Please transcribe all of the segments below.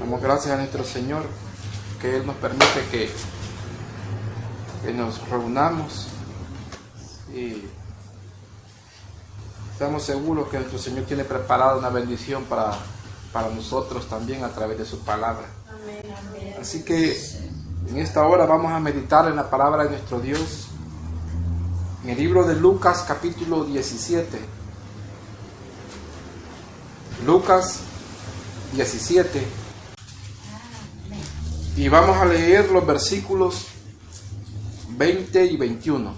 Damos gracias a nuestro Señor, que Él nos permite que nos reunamos y estamos seguros que nuestro Señor tiene preparada una bendición para nosotros también a través de su palabra. Amén. Así que en esta hora vamos a meditar en la palabra de nuestro Dios, en el libro de Lucas capítulo 17. Lucas 17. Y vamos a leer los versículos 20 y 21.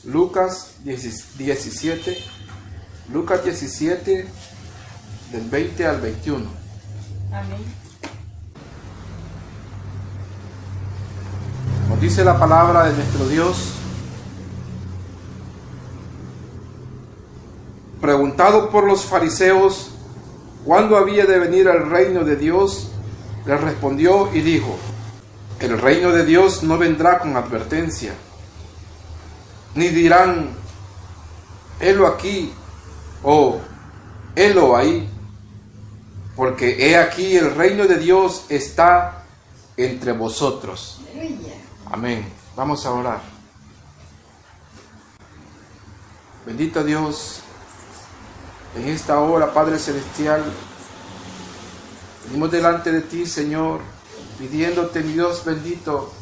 Lucas 17. Lucas 17, del 20 al 21. Amén. Nos dice la palabra de nuestro Dios: preguntado por los fariseos cuándo había de venir el reino de Dios, les respondió y dijo: el reino de Dios no vendrá con advertencia, ni dirán, helo aquí o helo ahí, porque he aquí el reino de Dios está entre vosotros. Amén. Vamos a orar. Bendito Dios, en esta hora, Padre Celestial, venimos delante de ti, Señor, pidiéndote, mi Dios bendito,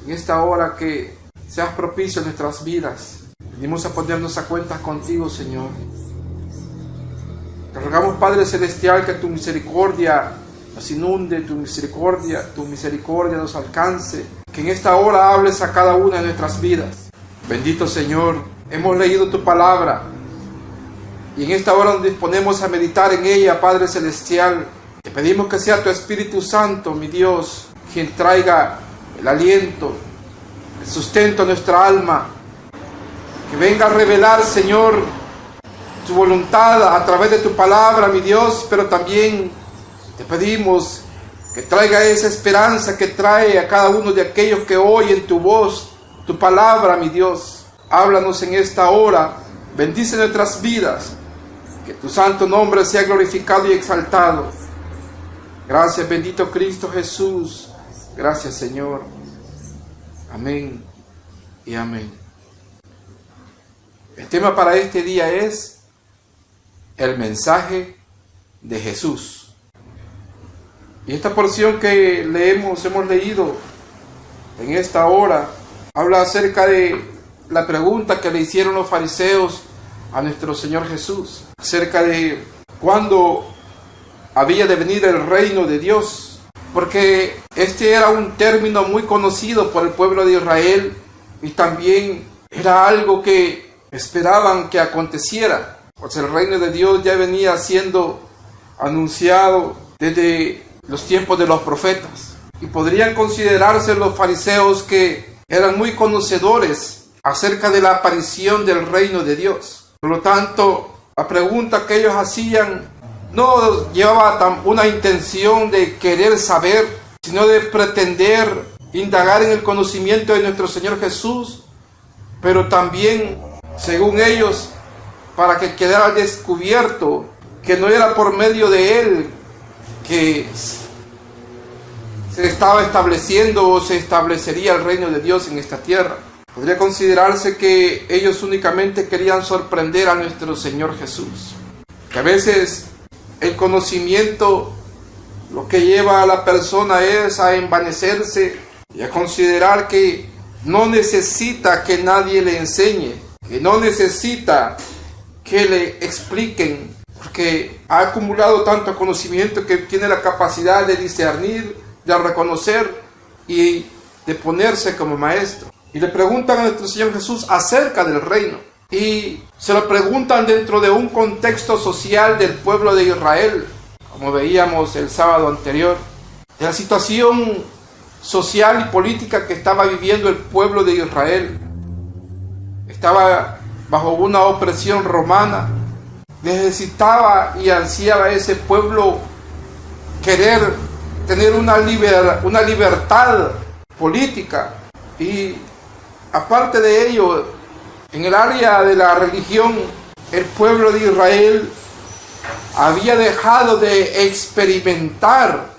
en esta hora que seas propicio en nuestras vidas. Venimos a ponernos a cuentas contigo, Señor. Te rogamos, Padre Celestial, que tu misericordia nos inunde, tu misericordia nos alcance, que en esta hora hables a cada una de nuestras vidas. Bendito Señor, hemos leído tu palabra y en esta hora nos disponemos a meditar en ella, Padre Celestial. Te pedimos que sea tu Espíritu Santo, mi Dios, quien traiga el aliento, el sustento a nuestra alma, que venga a revelar, Señor, tu voluntad a través de tu palabra, mi Dios, pero también te pedimos que traiga esa esperanza que trae a cada uno de aquellos que oyen tu voz, tu palabra, mi Dios. Háblanos en esta hora, bendice nuestras vidas, que tu santo nombre sea glorificado y exaltado. Gracias, bendito Cristo Jesús. Gracias, Señor. Amén y amén. El tema para este día es el mensaje de Jesús. Y esta porción que hemos leído en esta hora, habla acerca de la pregunta que le hicieron los fariseos a nuestro Señor Jesús, acerca de cuándo había de venir el reino de Dios, porque este era un término muy conocido por el pueblo de Israel y también era algo que esperaban que aconteciera, pues el reino de Dios ya venía siendo anunciado desde los tiempos de los profetas, y podrían considerarse los fariseos que eran muy conocedores acerca de la aparición del reino de Dios. Por lo tanto, la pregunta que ellos hacían no llevaba una intención de querer saber, sino de pretender indagar en el conocimiento de nuestro Señor Jesús, pero también, según ellos, para que quedara descubierto que no era por medio de Él que se estaba estableciendo o se establecería el reino de Dios en esta tierra. Podría considerarse que ellos únicamente querían sorprender a nuestro Señor Jesús. Que a veces el conocimiento lo que lleva a la persona es a envanecerse y a considerar que no necesita que nadie le enseñe, que no necesita que le expliquen, porque ha acumulado tanto conocimiento que tiene la capacidad de discernir, de reconocer y de ponerse como maestro. Y le preguntan a nuestro Señor Jesús acerca del reino, y se lo preguntan dentro de un contexto social del pueblo de Israel, como veíamos el sábado anterior, de la situación social y política que estaba viviendo el pueblo de Israel. Estaba bajo una opresión romana. Necesitaba y ansiaba ese pueblo querer tener una libertad política. Y aparte de ello, en el área de la religión, el pueblo de Israel había dejado de experimentar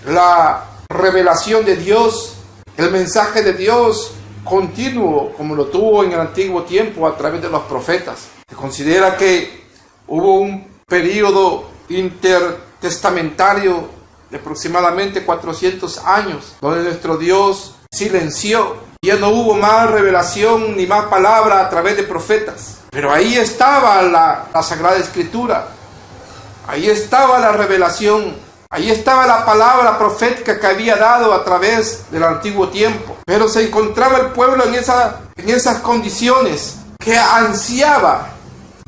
la revelación de Dios, el mensaje de Dios continuo, como lo tuvo en el antiguo tiempo a través de los profetas. Se considera que hubo un período intertestamentario de aproximadamente 400 años, donde nuestro Dios silenció. Ya no hubo más revelación ni más palabra a través de profetas. Pero ahí estaba la Sagrada Escritura. Ahí estaba la revelación. Ahí estaba la palabra profética que había dado a través del antiguo tiempo. Pero se encontraba el pueblo en esas condiciones, que ansiaba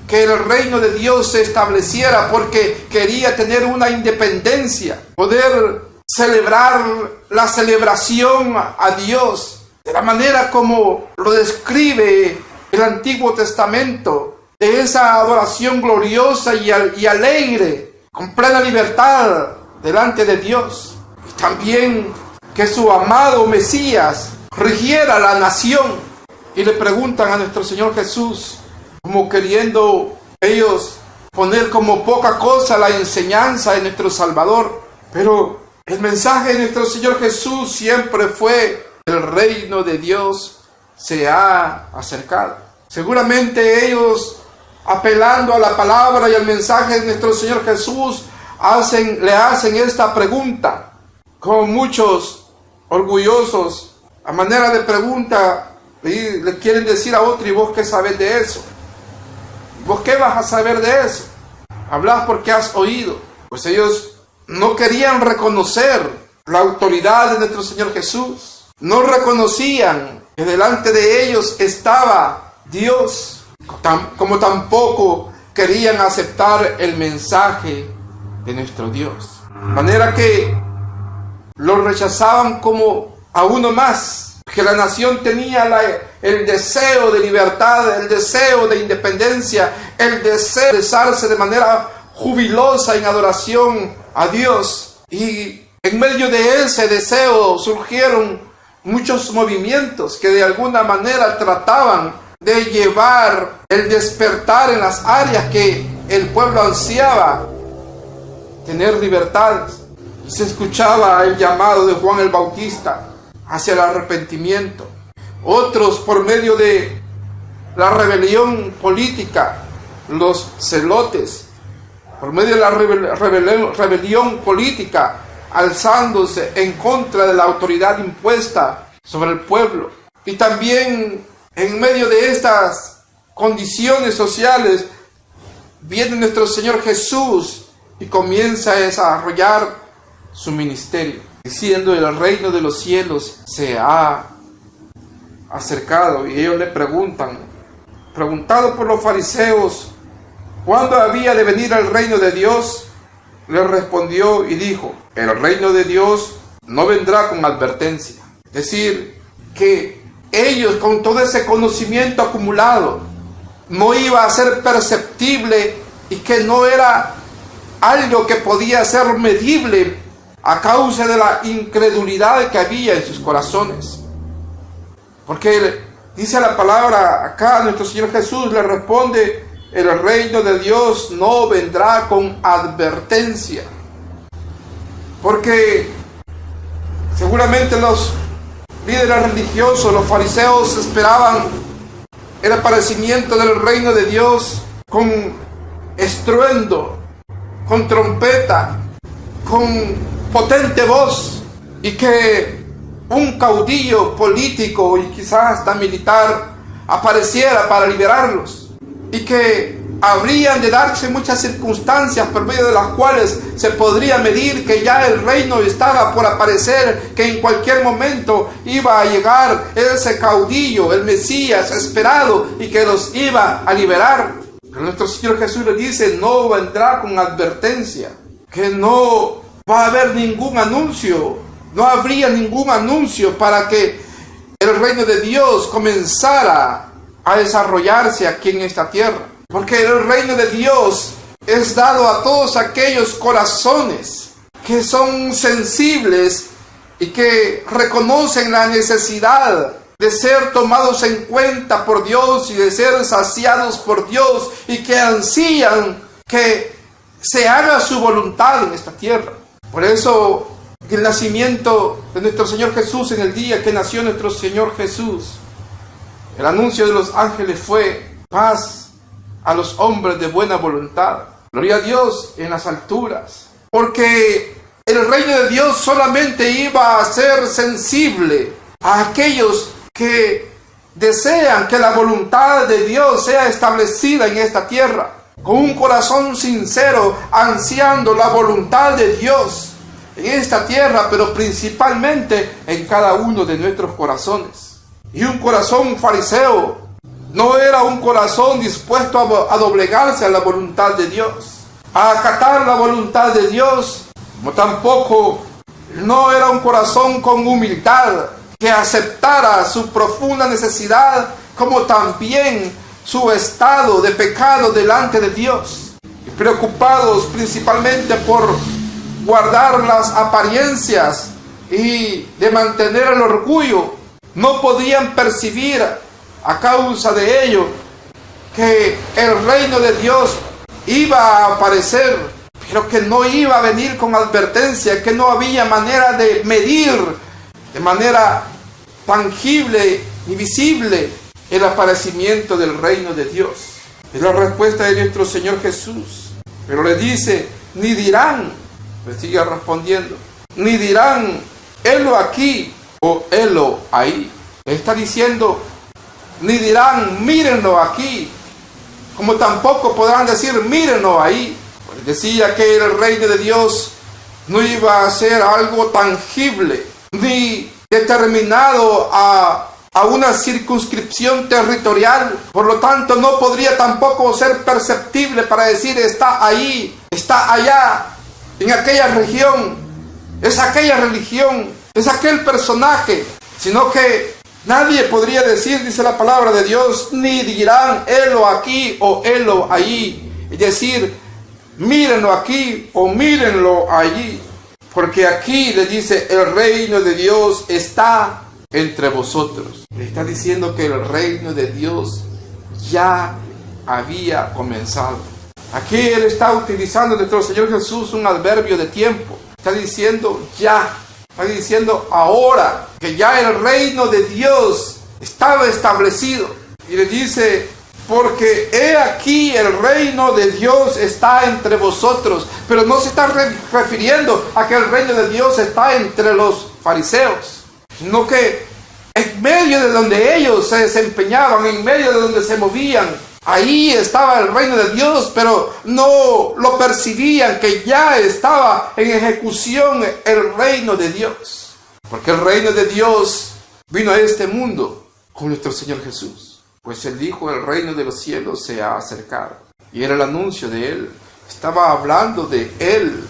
que el reino de Dios se estableciera, porque quería tener una independencia, poder celebrar la celebración a Dios de la manera como lo describe el Antiguo Testamento, de esa adoración gloriosa y alegre, con plena libertad delante de Dios. Y también que su amado Mesías rigiera la nación. Y le preguntan a nuestro Señor Jesús, como queriendo ellos poner como poca cosa la enseñanza de nuestro Salvador. Pero el mensaje de nuestro Señor Jesús siempre fue: el reino de Dios se ha acercado. Seguramente ellos, apelando a la palabra y al mensaje de nuestro Señor Jesús, le hacen esta pregunta, como muchos orgullosos, a manera de pregunta, y le quieren decir a otro: ¿y vos qué sabés de eso? ¿Vos qué vas a saber de eso? Hablas porque has oído. Pues ellos no querían reconocer la autoridad de nuestro Señor Jesús. No reconocían que delante de ellos estaba Dios, como tampoco querían aceptar el mensaje de nuestro Dios. De manera que lo rechazaban como a uno más, que la nación tenía el deseo de libertad, el deseo de independencia, el deseo de expresarse de manera jubilosa en adoración a Dios. Y en medio de ese deseo surgieron muchos movimientos que de alguna manera trataban de llevar el despertar en las áreas que el pueblo ansiaba, tener libertades. Se escuchaba el llamado de Juan el Bautista hacia el arrepentimiento. Otros, por medio de la rebelión política, los celotes, por medio de la rebelión política, alzándose en contra de la autoridad impuesta sobre el pueblo. Y también en medio de estas condiciones sociales viene nuestro Señor Jesús y comienza a desarrollar su ministerio, diciendo: el reino de los cielos se ha acercado. Y ellos le preguntado por los fariseos cuándo había de venir el reino de Dios, le respondió y dijo: el reino de Dios no vendrá con advertencia. Es decir, que ellos, con todo ese conocimiento acumulado, no iba a ser perceptible y que no era algo que podía ser medible a causa de la incredulidad que había en sus corazones. Porque dice la palabra acá, nuestro Señor Jesús le responde: el reino de Dios no vendrá con advertencia. Porque seguramente los líderes religiosos, los fariseos, esperaban el aparecimiento del reino de Dios con estruendo, con trompeta, con potente voz, y que un caudillo político y quizás hasta militar apareciera para liberarlos, y que habrían de darse muchas circunstancias por medio de las cuales se podría medir que ya el reino estaba por aparecer, que en cualquier momento iba a llegar ese caudillo, el Mesías esperado, y que los iba a liberar. Pero nuestro Señor Jesús le dice: no vendrá con advertencia, que no va a haber ningún anuncio, no habría ningún anuncio para que el reino de Dios comenzara a desarrollarse aquí en esta tierra. Porque el reino de Dios es dado a todos aquellos corazones que son sensibles y que reconocen la necesidad de ser tomados en cuenta por Dios y de ser saciados por Dios, y que ansían que se haga su voluntad en esta tierra. Por eso y el nacimiento de nuestro Señor Jesús, en el día que nació nuestro Señor Jesús, el anuncio de los ángeles fue paz a los hombres de buena voluntad. Gloria a Dios en las alturas. Porque el reino de Dios solamente iba a ser sensible a aquellos que desean que la voluntad de Dios sea establecida en esta tierra, con un corazón sincero, ansiando la voluntad de Dios en esta tierra, pero principalmente en cada uno de nuestros corazones. Y un corazón fariseo no era un corazón dispuesto a doblegarse a la voluntad de Dios, a acatar la voluntad de Dios, como tampoco no era un corazón con humildad que aceptara su profunda necesidad, como también su estado de pecado delante de Dios, y preocupados principalmente por guardar las apariencias y de mantener el orgullo. No podían percibir, a causa de ello, que el reino de Dios iba a aparecer, pero que no iba a venir con advertencia, que no había manera de medir de manera tangible y visible el aparecimiento del reino de Dios. Es la respuesta de nuestro Señor Jesús. Pero le dice, ni dirán, le sigue respondiendo, ni dirán, helo aquí o helo ahí. Le está diciendo, ni dirán, mírenlo aquí, como tampoco podrán decir, mírenlo ahí. Pues decía que el reino de Dios no iba a ser algo tangible, ni determinado a una circunscripción territorial. Por lo tanto, no podría tampoco ser perceptible para decir, está ahí, está allá, en aquella región, es aquella religión, es aquel personaje, sino que nadie podría decir, dice la palabra de Dios, ni dirán, helo aquí o helo allí, es decir, mírenlo aquí o mírenlo allí, porque aquí le dice, el reino de Dios está entre vosotros. Le está diciendo que el reino de Dios ya había comenzado. Aquí él está utilizando, nuestro Señor Jesús, un adverbio de tiempo. Está diciendo ya, está diciendo ahora, que ya el reino de Dios estaba establecido. Y le dice, porque he aquí el reino de Dios está entre vosotros. Pero no se está refiriendo a que el reino de Dios está entre los fariseos, sino que en medio de donde ellos se desempeñaban, en medio de donde se movían, ahí estaba el reino de Dios, pero no lo percibían, que ya estaba en ejecución el reino de Dios. Porque el reino de Dios vino a este mundo con nuestro Señor Jesús. Pues Él dijo, el reino de los cielos se ha acercado. Y era el anuncio de Él. Estaba hablando de Él.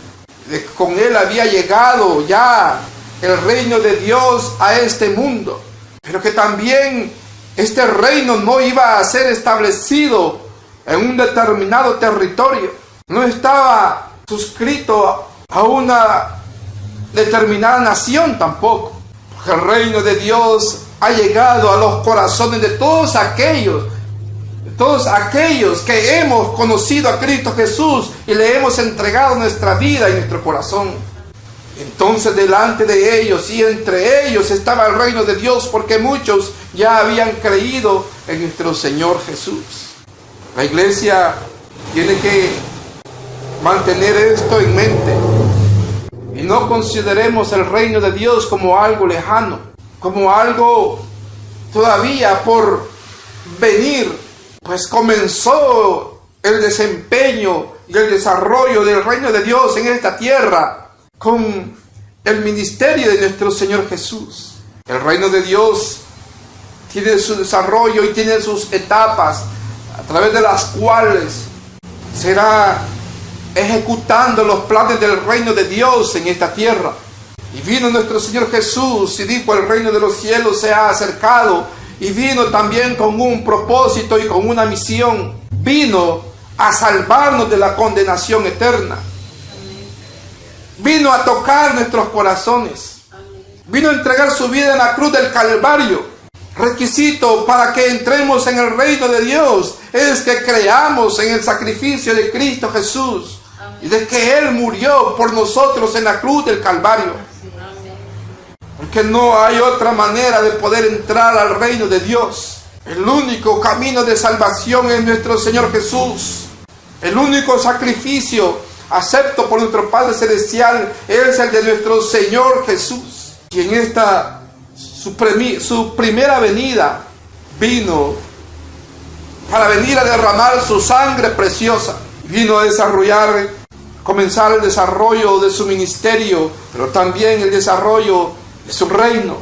Con Él había llegado ya el reino de Dios a este mundo. Pero que también este reino no iba a ser establecido en un determinado territorio. No estaba suscrito a una determinada nación tampoco. Porque el reino de Dios ha llegado a los corazones de todos aquellos que hemos conocido a Cristo Jesús y le hemos entregado nuestra vida y nuestro corazón. Entonces delante de ellos y entre ellos estaba el reino de Dios, porque muchos ya habían creído en nuestro Señor Jesús. La iglesia tiene que mantener esto en mente y no consideremos el reino de Dios como algo lejano, como algo todavía por venir. Pues comenzó el desempeño y el desarrollo del reino de Dios en esta tierra con el ministerio de nuestro Señor Jesús. El reino de Dios tiene su desarrollo y tiene sus etapas a través de las cuales será ejecutando los planes del reino de Dios en esta tierra. Y vino nuestro Señor Jesús y dijo, el reino de los cielos se ha acercado. Y vino también con un propósito y con una misión. Vino a salvarnos de la condenación eterna. Vino a tocar nuestros corazones. Vino a entregar su vida en la cruz del Calvario. Requisito para que entremos en el reino de Dios es que creamos en el sacrificio de Cristo Jesús y de que Él murió por nosotros en la cruz del Calvario. porque no hay otra manera de poder entrar al reino de Dios. El único camino de salvación es nuestro Señor Jesús. El único sacrificio acepto por nuestro Padre Celestial es el de nuestro Señor Jesús. Y en esta su primera venida vino para venir a derramar su sangre preciosa. Vino a comenzar el desarrollo de su ministerio, pero también el desarrollo de su reino.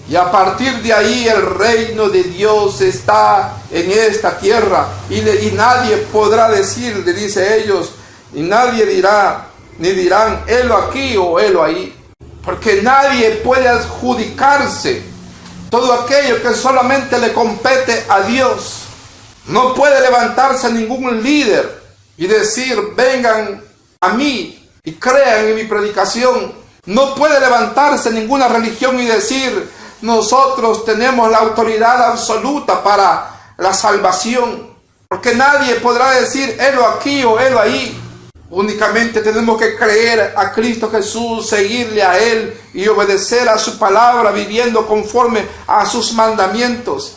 Y a partir de ahí el reino de Dios está en esta tierra. Y nadie podrá decir, le dice ellos, y nadie dirá, ni dirán, helo aquí o helo ahí. Porque nadie puede adjudicarse todo aquello que solamente le compete a Dios. No puede levantarse ningún líder y decir, vengan a mí y crean en mi predicación. No puede levantarse ninguna religión y decir, nosotros tenemos la autoridad absoluta para la salvación. Porque nadie podrá decir, helo aquí o helo ahí. Únicamente tenemos que creer a Cristo Jesús, seguirle a Él y obedecer a su palabra, viviendo conforme a sus mandamientos.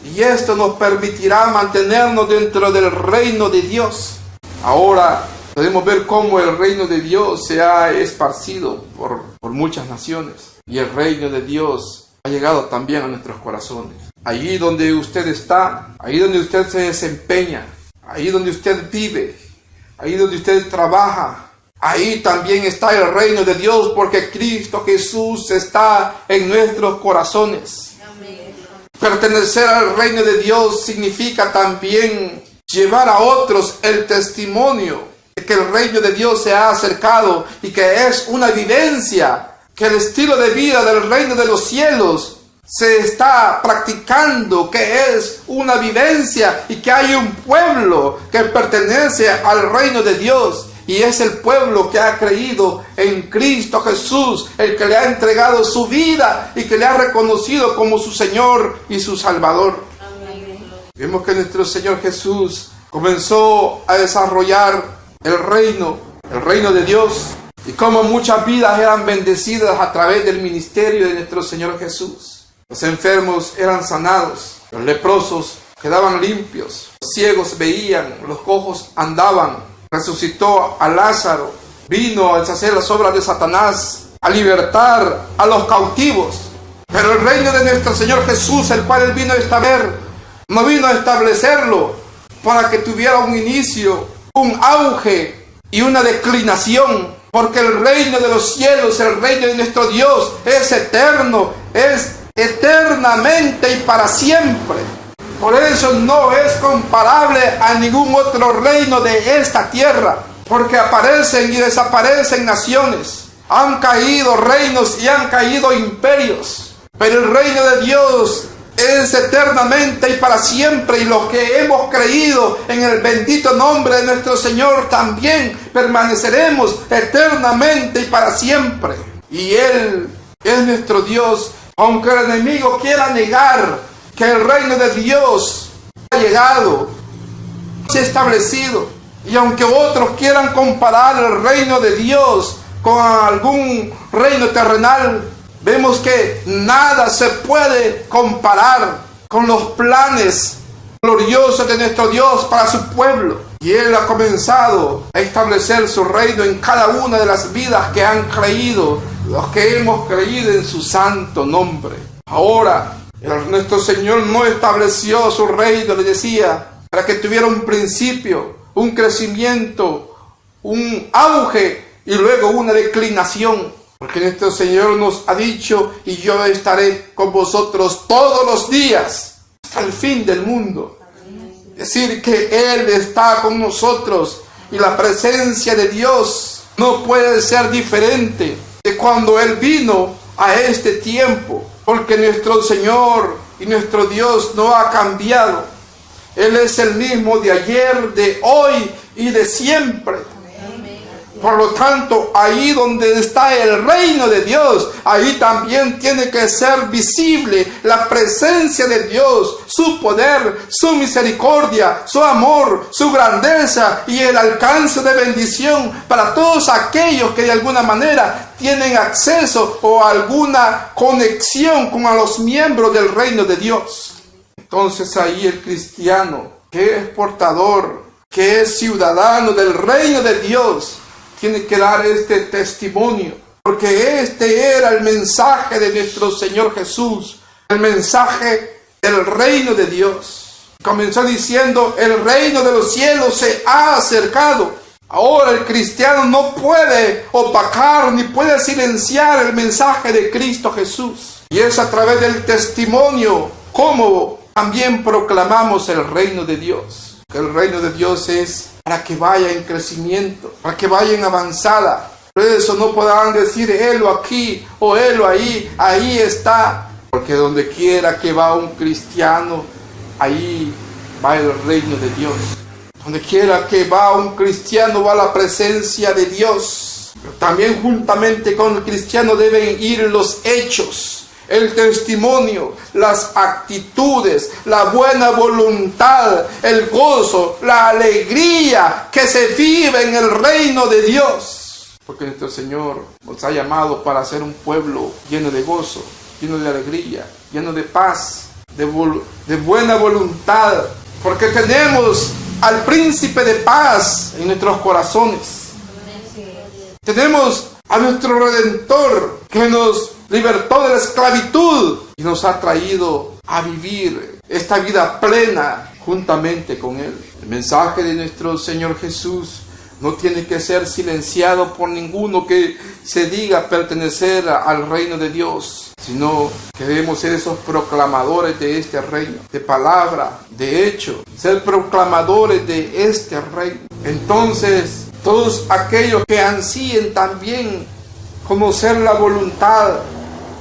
Y esto nos permitirá mantenernos dentro del reino de Dios. Ahora podemos ver cómo el reino de Dios se ha esparcido por muchas naciones. Y el reino de Dios ha llegado también a nuestros corazones. Allí donde usted está, ahí donde usted se desempeña, ahí donde usted vive, ahí donde usted trabaja, ahí también está el reino de Dios, porque Cristo Jesús está en nuestros corazones. Amén. Pertenecer al reino de Dios significa también llevar a otros el testimonio de que el reino de Dios se ha acercado y que es una vivencia, que el estilo de vida del reino de los cielos se está practicando, que es una vivencia y que hay un pueblo que pertenece al reino de Dios y es el pueblo que ha creído en Cristo Jesús, el que le ha entregado su vida y que le ha reconocido como su Señor y su Salvador. Amén. Vemos que nuestro Señor Jesús comenzó a desarrollar el reino de Dios y cómo muchas vidas eran bendecidas a través del ministerio de nuestro Señor Jesús. Los enfermos eran sanados, los leprosos quedaban limpios, los ciegos veían, los cojos andaban, resucitó a Lázaro, vino a deshacer las obras de Satanás, a libertar a los cautivos. Pero el reino de nuestro Señor Jesús, el cual Él vino a establecer, no vino a establecerlo para que tuviera un inicio, un auge y una declinación, porque el reino de los cielos, el reino de nuestro Dios es eterno, es eternamente y para siempre. Por eso no es comparable a ningún otro reino de esta tierra, porque aparecen y desaparecen naciones, han caído reinos y han caído imperios, pero el reino de Dios es eternamente y para siempre, y los que hemos creído en el bendito nombre de nuestro Señor también permaneceremos eternamente y para siempre. Y Él es nuestro Dios. Aunque el enemigo quiera negar que el reino de Dios ha llegado, se ha establecido, y aunque otros quieran comparar el reino de Dios con algún reino terrenal, vemos que nada se puede comparar con los planes gloriosos de nuestro Dios para su pueblo. Y Él ha comenzado a establecer su reino en cada una de las vidas que han creído, los que hemos creído en su santo nombre. Ahora, nuestro Señor no estableció su reino, le decía, para que tuviera un principio, un crecimiento, un auge y luego una declinación. Porque nuestro Señor nos ha dicho, y yo estaré con vosotros todos los días hasta el fin del mundo. Es decir, que Él está con nosotros y la presencia de Dios no puede ser diferente de cuando Él vino a este tiempo, porque nuestro Señor y nuestro Dios no ha cambiado. Él es el mismo de ayer, de hoy y de siempre. Por lo tanto, ahí donde está el reino de Dios, ahí también tiene que ser visible la presencia de Dios, su poder, su misericordia, su amor, su grandeza y el alcance de bendición para todos aquellos que de alguna manera tienen acceso o alguna conexión con a los miembros del reino de Dios. Entonces ahí el cristiano, que es portador, que es ciudadano del reino de Dios, tiene que dar este testimonio, porque este era el mensaje de nuestro Señor Jesús, el mensaje del reino de Dios. Comenzó diciendo: el reino de los cielos se ha acercado. Ahora el cristiano no puede opacar ni puede silenciar el mensaje de Cristo Jesús. Y es a través del testimonio como también proclamamos el reino de Dios. Que el reino de Dios es para que vaya en crecimiento, para que vaya en avanzada. Por eso no podrán decir helo aquí o helo ahí, ahí está. Porque donde quiera que va un cristiano, ahí va el reino de Dios. Donde quiera que va un cristiano, va la presencia de Dios. Pero también juntamente con el cristiano deben ir los hechos, el testimonio, las actitudes, la buena voluntad, el gozo, la alegría que se vive en el reino de Dios. Porque nuestro Señor nos ha llamado para ser un pueblo lleno de gozo, lleno de alegría, lleno de paz, de buena voluntad. Porque tenemos al príncipe de paz en nuestros corazones. Tenemos a nuestro Redentor que nos libertó de la esclavitud y nos ha traído a vivir esta vida plena juntamente con Él. El mensaje de nuestro Señor Jesús no tiene que ser silenciado por ninguno que se diga pertenecer al reino de Dios, sino que debemos ser esos proclamadores de este reino, de palabra, de hecho, ser proclamadores de este reino. Entonces, todos aquellos que ansíen también conocer la voluntad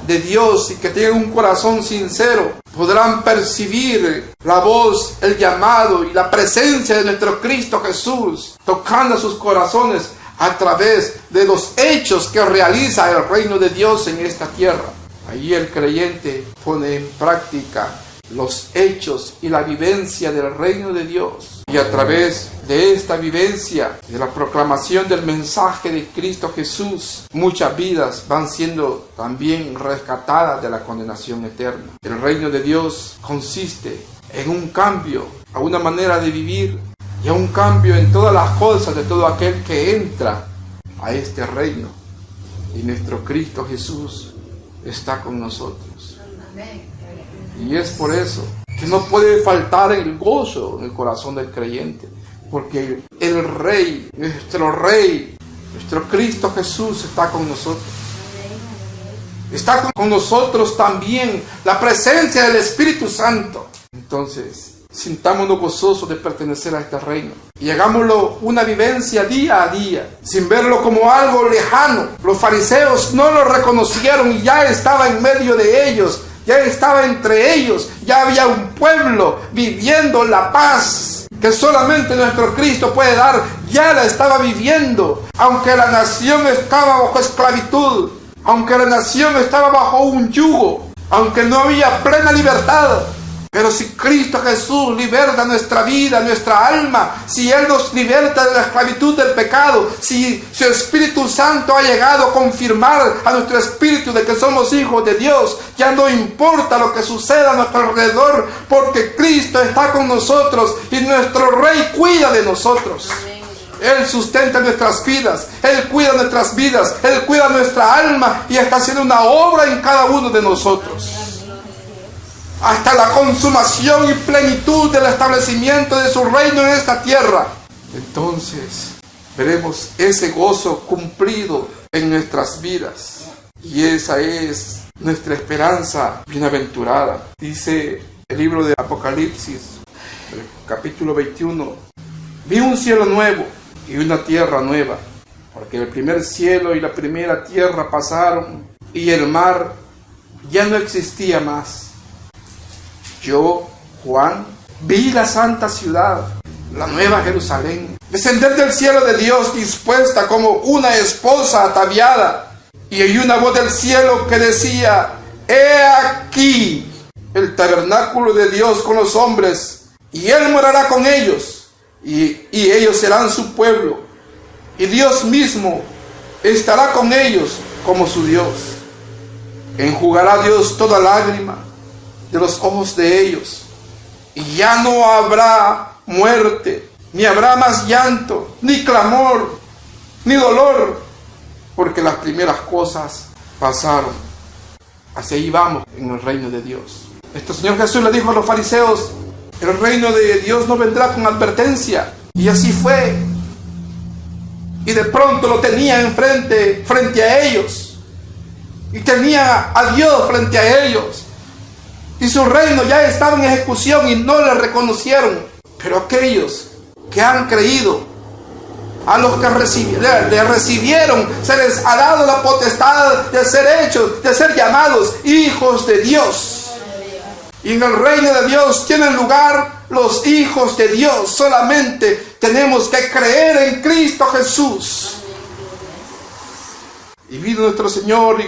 de Dios y que tengan un corazón sincero, podrán percibir la voz, el llamado y la presencia de nuestro Cristo Jesús, tocando sus corazones a través de los hechos que realiza el reino de Dios en esta tierra. Allí el creyente pone en práctica los hechos y la vivencia del reino de Dios. Y a través de esta vivencia, de la proclamación del mensaje de Cristo Jesús, muchas vidas van siendo también rescatadas de la condenación eterna. El reino de Dios consiste en un cambio, a una manera de vivir y a un cambio en todas las cosas de todo aquel que entra a este reino. Y nuestro Cristo Jesús está con nosotros. Y es por eso que no puede faltar el gozo en el corazón del creyente, porque el Rey, nuestro Cristo Jesús está con nosotros. Está con nosotros también la presencia del Espíritu Santo. Entonces, sintámonos gozosos de pertenecer a este reino y hagámoslo una vivencia día a día, sin verlo como algo lejano. Los fariseos no lo reconocieron y ya estaba en medio de ellos. Ya estaba entre ellos, ya había un pueblo viviendo la paz que solamente nuestro Cristo puede dar, ya la estaba viviendo. Aunque la nación estaba bajo esclavitud, aunque la nación estaba bajo un yugo, aunque no había plena libertad, pero si Cristo Jesús liberta nuestra vida, nuestra alma, si Él nos liberta de la esclavitud del pecado, si su Espíritu Santo ha llegado a confirmar a nuestro espíritu de que somos hijos de Dios, ya no importa lo que suceda a nuestro alrededor, porque Cristo está con nosotros y nuestro Rey cuida de nosotros. Él sustenta nuestras vidas, Él cuida nuestras vidas, Él cuida nuestra alma y está haciendo una obra en cada uno de nosotros. Hasta la consumación y plenitud del establecimiento de su reino en esta tierra. Entonces veremos ese gozo cumplido en nuestras vidas. Y esa es nuestra esperanza bienaventurada. Dice el libro de Apocalipsis, capítulo 21. Vi un cielo nuevo y una tierra nueva, porque el primer cielo y la primera tierra pasaron y el mar ya no existía más. Yo, Juan, vi la santa ciudad, la nueva Jerusalén, descender del cielo de Dios dispuesta como una esposa ataviada. Y oí una voz del cielo que decía: he aquí el tabernáculo de Dios con los hombres, y Él morará con ellos, y ellos serán su pueblo, y Dios mismo estará con ellos como su Dios. Enjugará Dios toda lágrima de los ojos de ellos, y ya no habrá muerte, ni habrá más llanto, ni clamor, ni dolor, porque las primeras cosas pasaron. Hacia ahí vamos en el reino de Dios. Nuestro Señor Jesús le dijo a los fariseos: el reino de Dios no vendrá con advertencia. Y así fue. Y de pronto lo tenían frente a ellos. Y tenía a Dios frente a ellos. Y su reino ya estaba en ejecución y no le reconocieron. Pero aquellos que han creído, a los que le recibieron, se les ha dado la potestad de ser hechos, de ser llamados hijos de Dios. Y en el reino de Dios tienen lugar los hijos de Dios. Solamente tenemos que creer en Cristo Jesús. Y vino nuestro Señor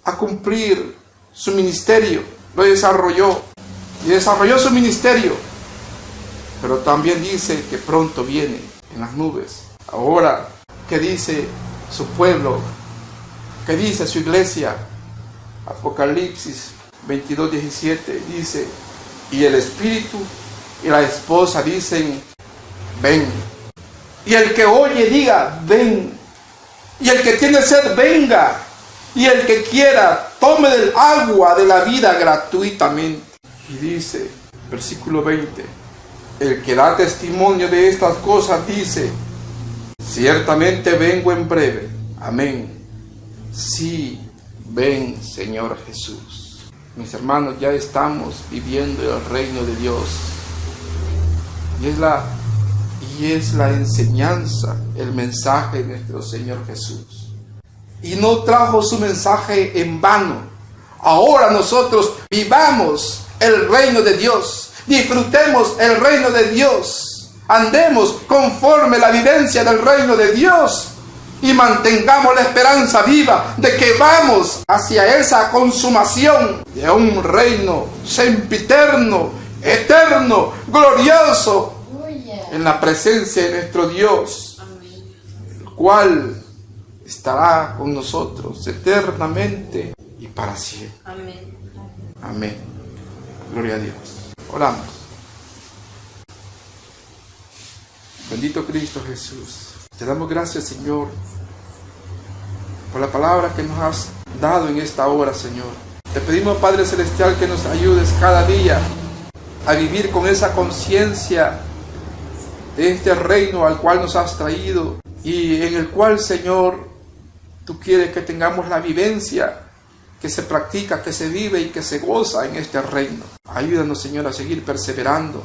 a cumplir su ministerio. Lo desarrolló. Y desarrolló su ministerio. Pero también dice que pronto viene en las nubes. Ahora, ¿qué dice su pueblo? ¿Qué dice su iglesia? Apocalipsis 22:17 dice: y el Espíritu y la esposa dicen: ven. Y el que oye diga: ven. Y el que tiene sed, venga. Y el que quiera, tome del agua de la vida gratuitamente. Y dice, versículo 20: el que da testimonio de estas cosas dice: ciertamente vengo en breve. Amén. Sí, ven, Señor Jesús. Mis hermanos, ya estamos viviendo el reino de Dios. Y es la enseñanza, el mensaje de nuestro Señor Jesús. Y no trajo su mensaje en vano. Ahora nosotros vivamos el reino de Dios. Disfrutemos el reino de Dios. Andemos conforme la vivencia del reino de Dios. Y mantengamos la esperanza viva de que vamos hacia esa consumación de un reino sempiterno, eterno, glorioso, en la presencia de nuestro Dios, el cual estará con nosotros eternamente y para siempre. Amén. Amén. Gloria a Dios. Oramos. Bendito Cristo Jesús. Te damos gracias, Señor, por la palabra que nos has dado en esta hora, Señor. Te pedimos, Padre Celestial, que nos ayudes cada día a vivir con esa conciencia de este reino al cual nos has traído y en el cual, Señor, tú quieres que tengamos la vivencia que se practica, que se vive y que se goza en este reino. Ayúdanos, Señor, a seguir perseverando,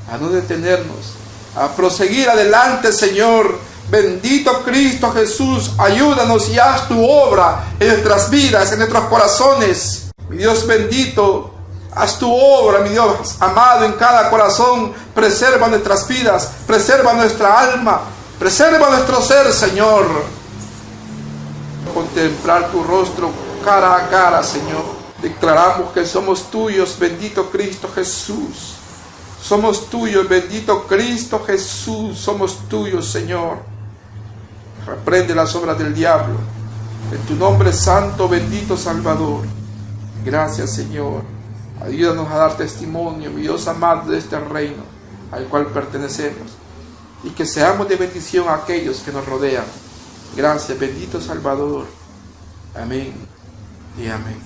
a no detenernos, a proseguir adelante, Señor. Bendito Cristo Jesús, ayúdanos y haz tu obra en nuestras vidas, en nuestros corazones. Mi Dios bendito, haz tu obra, mi Dios amado, en cada corazón. Preserva nuestras vidas, preserva nuestra alma, preserva nuestro ser, Señor. Contemplar tu rostro cara a cara, Señor. Declaramos que somos tuyos, bendito Cristo Jesús. Somos tuyos, bendito Cristo Jesús. Somos tuyos, Señor. Reprende las obras del diablo. En tu nombre santo, bendito Salvador. Gracias, Señor. Ayúdanos a dar testimonio, mi Dios amado, de este reino al cual pertenecemos. Y que seamos de bendición a aquellos que nos rodean. Gracias, bendito Salvador. Amén y amén.